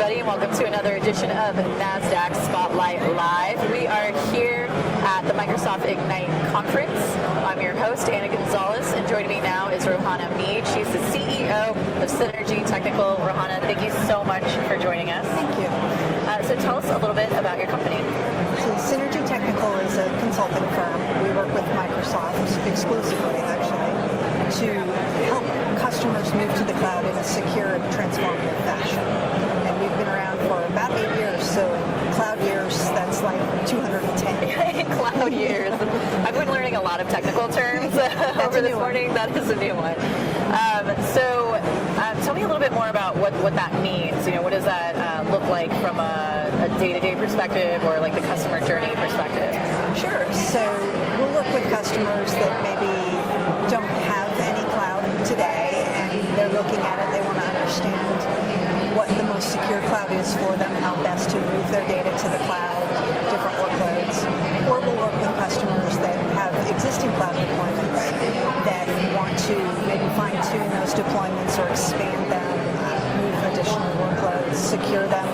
everybody, and welcome to another edition of Nasdaq Spotlight Live. We are here at the Microsoft Ignite conference. I'm your host, Anna Gonzalez, and joining me now is Rohana Meade. She's the CEO of Synergy Technical. Rohana, thank you so much for joining us. Thank you. So tell us a little bit about your company. So Synergy Technical is a consulting firm. We work with Microsoft exclusively, actually, to help customers move to the cloud in a secure and transformative fashion. And we've been around for about 8 years, so cloud years, that's like 210. Cloud years. I've been learning a lot of technical terms over this morning. That is a new one. So tell me a little bit more about what that means. What does that look like from a day-to-day perspective or like the customer journey perspective? Sure. So we'll work with customers that maybe don't have any cloud today, and they're looking at it. They want to understand what the most secure cloud is for them, how best to move their data to the cloud, different workloads. Or we'll work with customers that have existing cloud deployments that want to maybe fine-tune those deployments or expand them, move additional workloads, secure them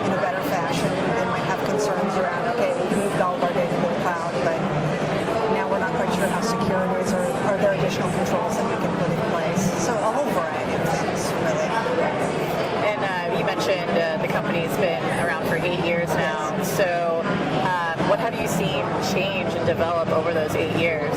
in a better fashion. They might have concerns around, okay, we've moved all of our data to the cloud, but now we're not quite sure how secure it is, or are there additional controls that we can put in place? So a whole variety of things, really. And you mentioned the company's been around for 8 years now. So what have you seen change and develop over those 8 years?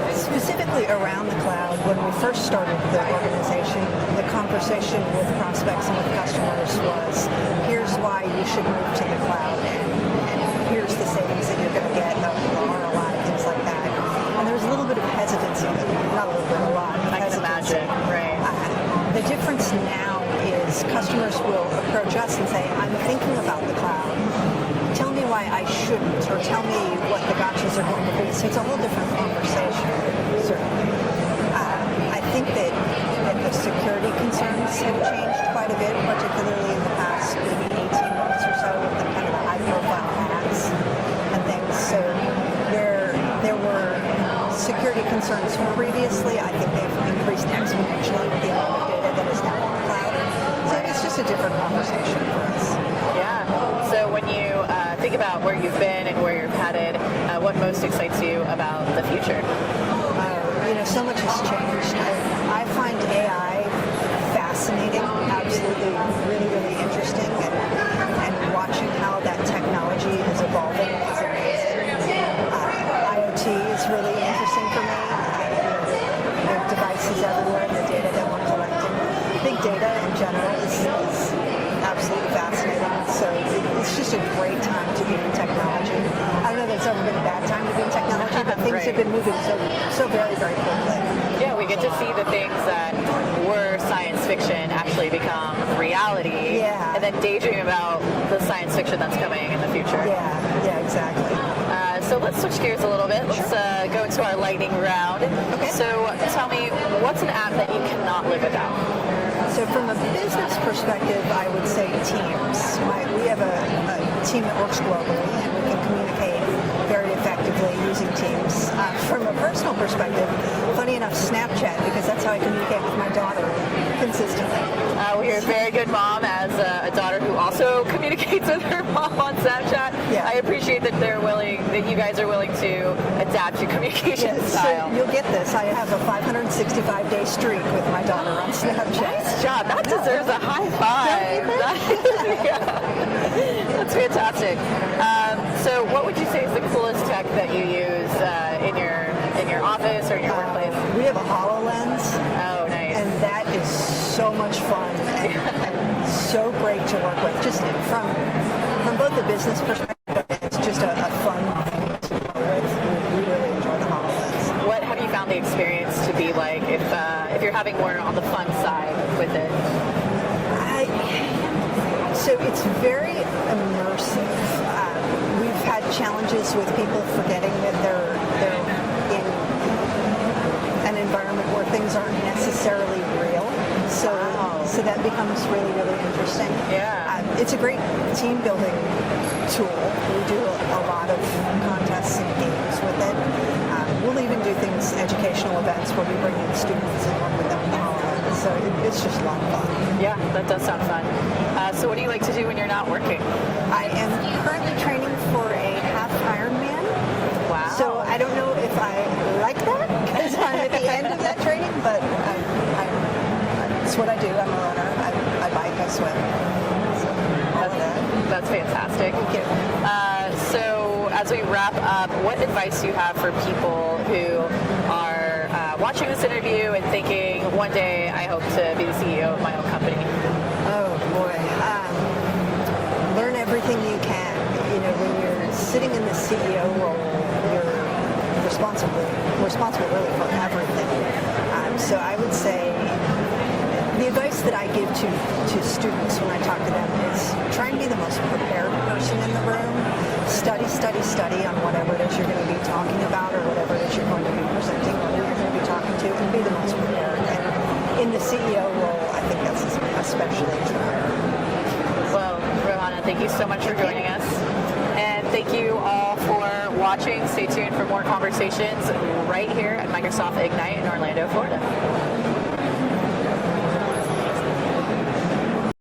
Specifically around the cloud, when we first started the organization, the conversation with prospects and with customers was, here's why you should move to the cloud, and here's the savings that you're going to get, the ROI, things like that. And there was a little bit of hesitancy, not a little bit, a lot of I can hesitancy. imagine, right. The difference now is customers will approach us and say, I'm thinking about the cloud. Tell me why I shouldn't, or tell me what the gotchas are going to be. So it's a whole different conversation, certainly. I think that the security concerns have changed quite a bit, particularly in the past maybe 18 months or so, with the kind of the high-profile hacks and things. So there were security concerns previously. I think they've increased exponentially with the amount of data that is now on the cloud. So it's just a different conversation for us. Yeah. So when you think about where you've been and where you're headed, what most excites you about the future? So much has changed. I find AI fascinating, absolutely really, really interesting, and watching how that technology is evolving is amazing. IoT is really interesting for me. There are devices everywhere, the data that we're collecting. Big data in general is absolutely fascinating. So it's just a great time to be in technology. I don't know that it's ever been a bad time to be in technology, but things have been moving so very, very quickly. Yeah, we get to see the things that were science fiction actually become reality, and then daydream about the science fiction that's coming in the future. Yeah, exactly. So let's switch gears a little bit. Let's go into our lightning round. Okay. So tell me, what's an app that you cannot live without? So from a business perspective, I would say Teams. We have a team that works globally, and we can communicate very effectively using Teams. From a personal perspective, funny enough, Snapchat, because that's how I communicate with my daughter consistently. Well, you're a very good mom, as a daughter who also communicates with her mom on Snapchat. Yeah. I appreciate that that you guys are willing to adapt your communication style. So you'll get this. I have a 565-day streak with my daughter on Snapchat. Nice job. That deserves a high five. That's fantastic. So what would you say is the coolest tech that you use in your office or in your workplace? We have a HoloLens. Oh, nice. And that is so much fun and so great to work with. Just from both the business perspective, it's just a fun thing to work with. We really enjoy the HoloLens. What have you found the experience to be like if you're having more on the fun side with it? So it's very immersive. We've had challenges with people forgetting that they're in an environment where things aren't necessarily real. So that becomes really, really interesting. Yeah. It's a great team building tool. We do a lot of contests and games with it. We'll even do things, educational events, where we bring in students and work with them on the HoloLens. So it's just a lot of fun. Yeah, that does sound fun. So what do you like to do when you're not working? I am currently training for a half Ironman. Wow. So I don't know if I like that because I'm at the end of that training, but it's what I do. I'm a runner. I bike, I swim. So all of that. That's fantastic. Thank you. So as we wrap up, what advice do you have for people who are watching this interview and thinking, one day I hope to be the CEO of my own company? Oh boy. Learn everything you can. You know, when you're sitting in the CEO role, you're responsible really for everything. So I would say the advice that I give to students when I talk to them is try and be the most prepared person in the room. Study on whatever it is you're going to be talking about or whatever it is you're going to be presenting or who you're going to be talking to, and be the most prepared. And in the CEO role, I think that's especially true. Well, Rohana, thank you so much for joining us. And thank you all for watching. Stay tuned for more conversations right here at Microsoft Ignite in Orlando, Florida.